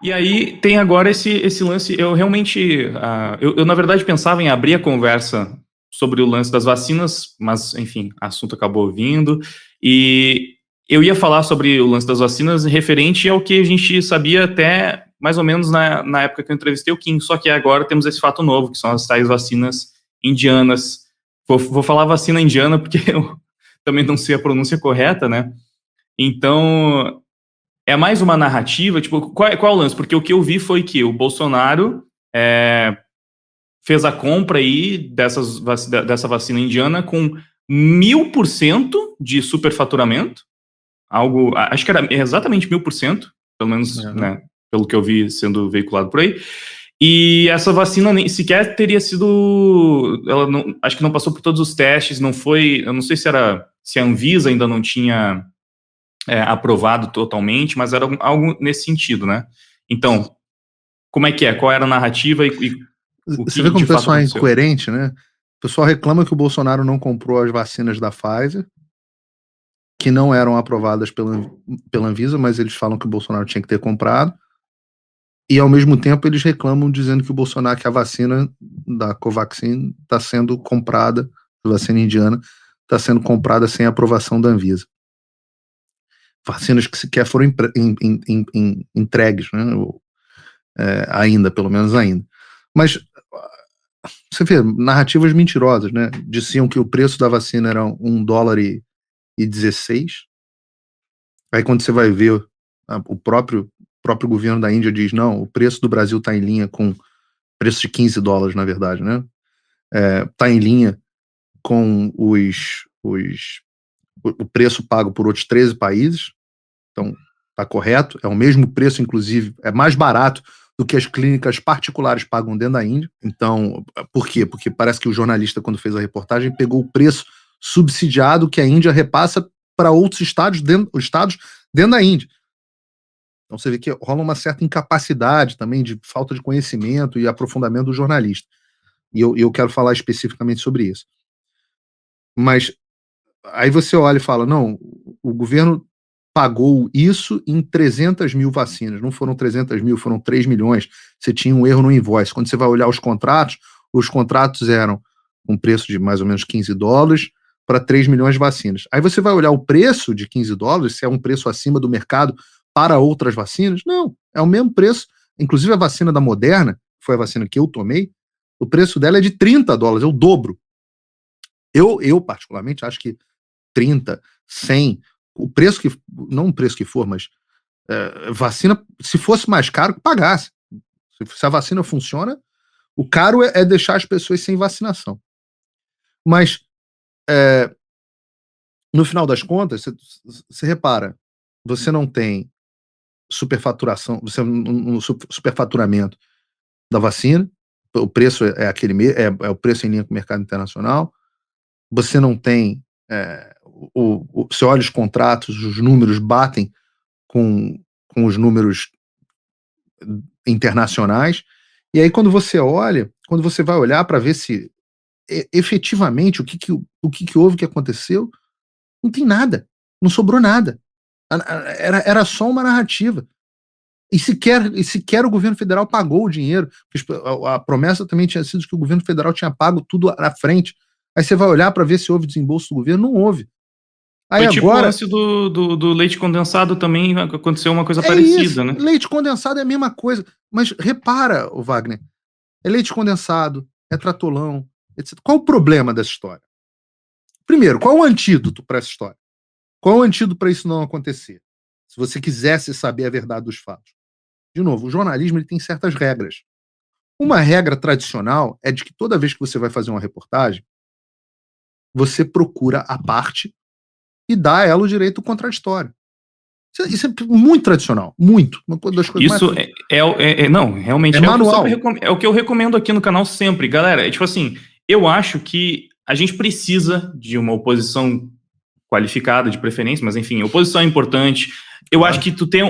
E aí tem agora esse lance, eu realmente, eu na verdade pensava em abrir a conversa sobre o lance das vacinas, mas enfim, o assunto acabou vindo, e eu ia falar sobre o lance das vacinas referente ao que a gente sabia até mais ou menos na época que eu entrevistei o Kim, só que agora temos esse fato novo, que são as tais vacinas indianas. Vou falar vacina indiana porque eu também não sei a pronúncia correta, né? Então, é mais uma narrativa, tipo, qual é o lance? Porque o que eu vi foi que o Bolsonaro fez a compra aí dessa vacina indiana com 1000% de superfaturamento, algo, acho que era exatamente 1000%, pelo menos, né, pelo que eu vi sendo veiculado por aí. E essa vacina nem sequer teria sido, ela não, acho que não passou por todos os testes, não foi, eu não sei se a Anvisa ainda não tinha aprovado totalmente, mas era algo nesse sentido, né? Então, como é que é? Qual era a narrativa e o Você que vê como de o fato pessoal é aconteceu? incoerente, né? O pessoal reclama que o Bolsonaro não comprou as vacinas da Pfizer, que não eram aprovadas pela Anvisa, mas eles falam que o Bolsonaro tinha que ter comprado. E, ao mesmo tempo, eles reclamam dizendo que o Bolsonaro, que a vacina da Covaxin está sendo comprada, a vacina indiana, está sendo comprada sem aprovação da Anvisa. Vacinas que sequer foram entregues, né? Ainda, pelo menos ainda. Mas você vê, narrativas mentirosas, né? Diziam que o preço da vacina era $1,16. Aí quando você vai ver, o próprio governo da Índia diz, não, o preço do Brasil está em linha com preço de $15, na verdade, né? Está em linha com o preço pago por outros 13 países, então está correto, é o mesmo preço, inclusive, é mais barato do que as clínicas particulares pagam dentro da Índia. Então, por quê? Porque parece que o jornalista, quando fez a reportagem, pegou o preço subsidiado que a Índia repassa para outros estados dentro da Índia. Então você vê que rola uma certa incapacidade também de falta de conhecimento e aprofundamento do jornalista. E eu quero falar especificamente sobre isso. Mas aí você olha e fala, não, o governo pagou isso em 300 mil vacinas, não foram 300 mil, foram 3 milhões, você tinha um erro no invoice. Quando você vai olhar os contratos eram um preço de mais ou menos $15 para 3 milhões de vacinas. Aí você vai olhar o preço de $15, se é um preço acima do mercado para outras vacinas, não, é o mesmo preço, inclusive a vacina da Moderna, que foi a vacina que eu tomei, o preço dela é de $30, é o dobro. Eu particularmente acho que 30, 100, o preço que, não o preço que for, mas vacina, se fosse mais caro, que pagasse. Se a vacina funciona, o caro é deixar as pessoas sem vacinação. Mas, no final das contas, você repara, você não tem superfaturação, você um superfaturamento da vacina, o preço é aquele o preço em linha com o mercado internacional, você não tem, você olha os contratos, os números batem com os números internacionais, e aí quando você vai olhar para ver se efetivamente o que houve, o que aconteceu, não tem nada, não sobrou nada. Era só uma narrativa. E sequer o governo federal pagou o dinheiro, porque a promessa também tinha sido que o governo federal tinha pago tudo na frente. Aí você vai olhar para ver se houve desembolso do governo, não houve. Aí Foi tipo o agora, lance do leite condensado também, aconteceu uma coisa é isso, parecida, né? leite condensado é a mesma coisa. Mas repara, o Wagner, é leite condensado, é tratolão, etc. Qual o problema dessa história? Primeiro, qual o antídoto para essa história? Qual o antídoto para isso não acontecer? Se você quisesse saber a verdade dos fatos. De novo, o jornalismo ele tem certas regras. Uma regra tradicional é de que toda vez que você vai fazer uma reportagem, você procura a parte e dá a ela o direito contraditório. Isso é muito tradicional, muito. Uma das coisas mais Isso não, realmente é é o que eu sempre manual. é o que eu recomendo aqui no canal sempre, galera. É tipo assim, eu acho que a gente precisa de uma oposição qualificada de preferência, mas enfim, oposição é importante. Eu acho que tu tem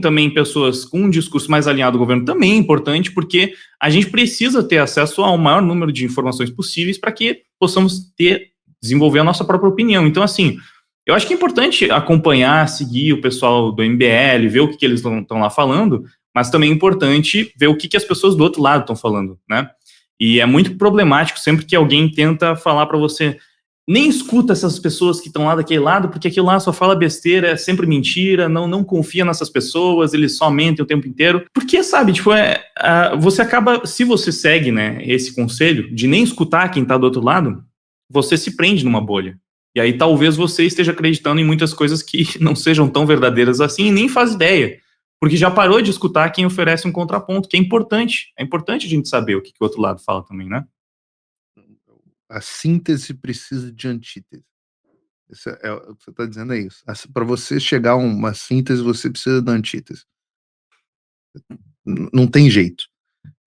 também pessoas com um discurso mais alinhado ao governo também é importante, porque a gente precisa ter acesso ao maior número de informações possíveis para que possamos desenvolver a nossa própria opinião. Então, assim, eu acho que é importante acompanhar, seguir o pessoal do MBL, ver o que eles estão lá falando, mas também é importante ver o que as pessoas do outro lado estão falando, né? E é muito problemático sempre que alguém tenta falar para você, nem escuta essas pessoas que estão lá daquele lado, porque aquilo lá só fala besteira, é sempre mentira, não confia nessas pessoas, eles só mentem o tempo inteiro. Porque, sabe, tipo, você acaba, se você segue, né, esse conselho de nem escutar quem tá do outro lado, você se prende numa bolha. E aí talvez você esteja acreditando em muitas coisas que não sejam tão verdadeiras assim e nem faz ideia. Porque já parou de escutar quem oferece um contraponto, que é importante. É importante a gente saber o que o outro lado fala também, né? A síntese precisa de antítese. Isso o que você está dizendo é isso. Para você chegar a uma síntese, você precisa da antítese. Não tem jeito.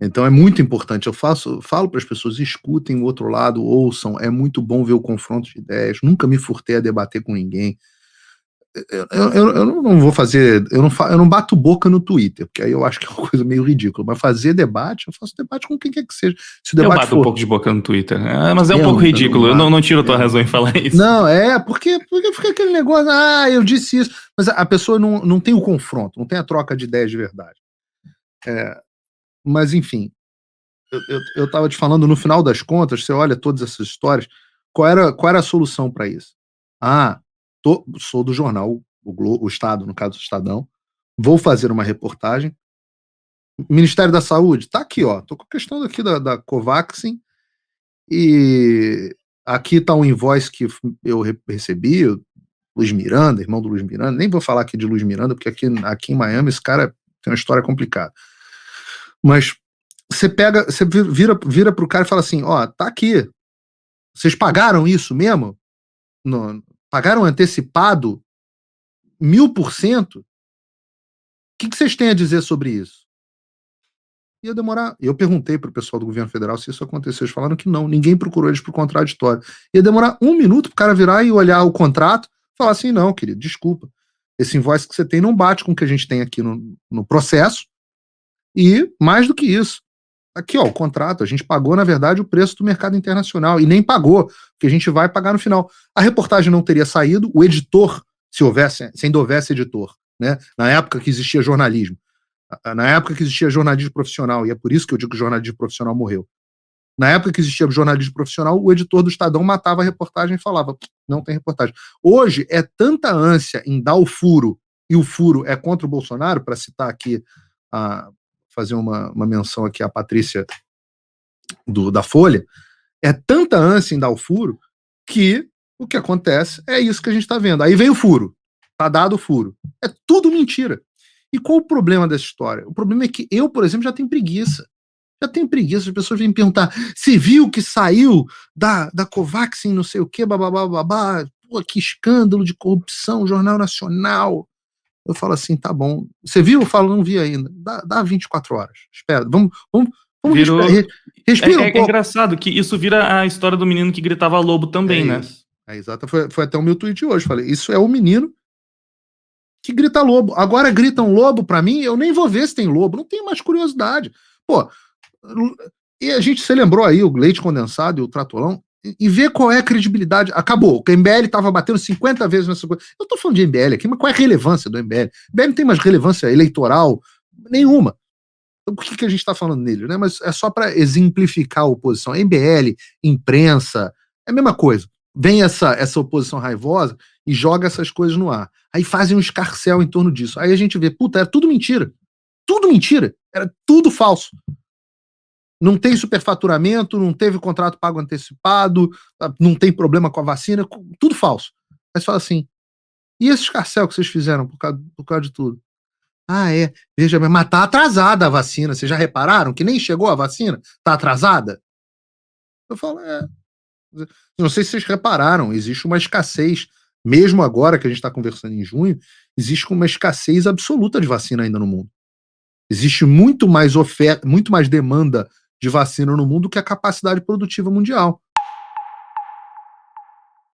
Então é muito importante. Eu falo para as pessoas, escutem o outro lado, ouçam. É muito bom ver o confronto de ideias. Nunca me furtei a debater com ninguém. Eu não vou fazer, eu não bato boca no Twitter, porque aí eu acho que é uma coisa meio ridícula, mas fazer debate, eu faço debate com quem quer que seja. Se o debate eu bato um pouco de boca no Twitter, mas é um pouco ridículo, eu não tiro a tua razão em falar isso. Não, porque fica aquele negócio, eu disse isso, mas a pessoa não tem o confronto, não tem a troca de ideias de verdade. Mas enfim, eu estava te falando, no final das contas, você olha todas essas histórias, qual era a solução para isso? Sou do jornal, o Estado, no caso do Estadão, vou fazer uma reportagem. Ministério da Saúde, tá aqui, ó. Tô com a questão aqui da Covaxin, e aqui tá um invoice que eu recebi, Luiz Miranda, irmão do Luiz Miranda, nem vou falar aqui de Luiz Miranda, porque aqui em Miami esse cara tem uma história complicada. Mas você vira pro cara e fala assim, ó, tá aqui. Vocês pagaram isso mesmo? Pagaram antecipado 1000%? O que vocês têm a dizer sobre isso? Ia demorar. Eu perguntei para o pessoal do governo federal se isso aconteceu. Eles falaram que não. Ninguém procurou eles por contraditório. Ia demorar 1 minuto para o cara virar e olhar o contrato e falar assim, não, querido, desculpa. Esse invoice que você tem não bate com o que a gente tem aqui no processo. E, mais do que isso, aqui, ó, o contrato, a gente pagou, na verdade, o preço do mercado internacional. E nem pagou, porque a gente vai pagar no final. A reportagem não teria saído, o editor, se ainda houvesse editor, né? Na época que existia jornalismo. Na época que existia jornalismo profissional, e é por isso que eu digo que o jornalismo profissional morreu. Na época que existia jornalismo profissional, o editor do Estadão matava a reportagem e falava, não tem reportagem. Hoje é tanta ânsia em dar o furo, e o furo é contra o Bolsonaro, para citar aqui, fazer uma menção aqui à Patrícia da Folha, é tanta ânsia em dar o furo, que o que acontece é isso que a gente está vendo. Aí vem o furo, tá dado o furo. É tudo mentira. E qual o problema dessa história? O problema é que eu, por exemplo, já tenho preguiça. As pessoas vêm me perguntar, você viu que saiu da Covaxin, não sei o quê, babá, pô, que escândalo de corrupção, Jornal Nacional. Eu falo assim, tá bom. Você viu? Eu falo, não vi ainda. Dá 24 horas. Espera, vamos respira um pouco. É engraçado que isso vira a história do menino que gritava lobo também, né? É exato. Foi até o meu tweet hoje. Falei, isso é o menino que grita lobo. Agora gritam lobo pra mim, eu nem vou ver se tem lobo. Não tenho mais curiosidade. Pô, e a gente se lembrou aí o leite condensado e o tratolão, e ver qual é a credibilidade. Acabou. O MBL estava batendo 50 vezes nessa coisa. Eu tô falando de MBL aqui, mas qual é a relevância do MBL? O MBL não tem mais relevância eleitoral nenhuma. Então, por que a gente está falando nele, né? Mas é só para exemplificar a oposição. MBL, imprensa, é a mesma coisa. Vem essa oposição raivosa e joga essas coisas no ar. Aí fazem um escarcéu em torno disso. Aí a gente vê, puta, era tudo mentira. Tudo mentira. Era tudo falso. Não tem superfaturamento, não teve contrato pago antecipado, não tem problema com a vacina, tudo falso. Aí você fala assim, e esse escarcéu que vocês fizeram por causa de tudo? Veja, mas tá atrasada a vacina, vocês já repararam que nem chegou a vacina? Tá atrasada? Eu falo, não sei se vocês repararam, existe uma escassez, mesmo agora que a gente está conversando em junho, existe uma escassez absoluta de vacina ainda no mundo. Existe muito mais oferta, muito mais demanda de vacina no mundo que a capacidade produtiva mundial.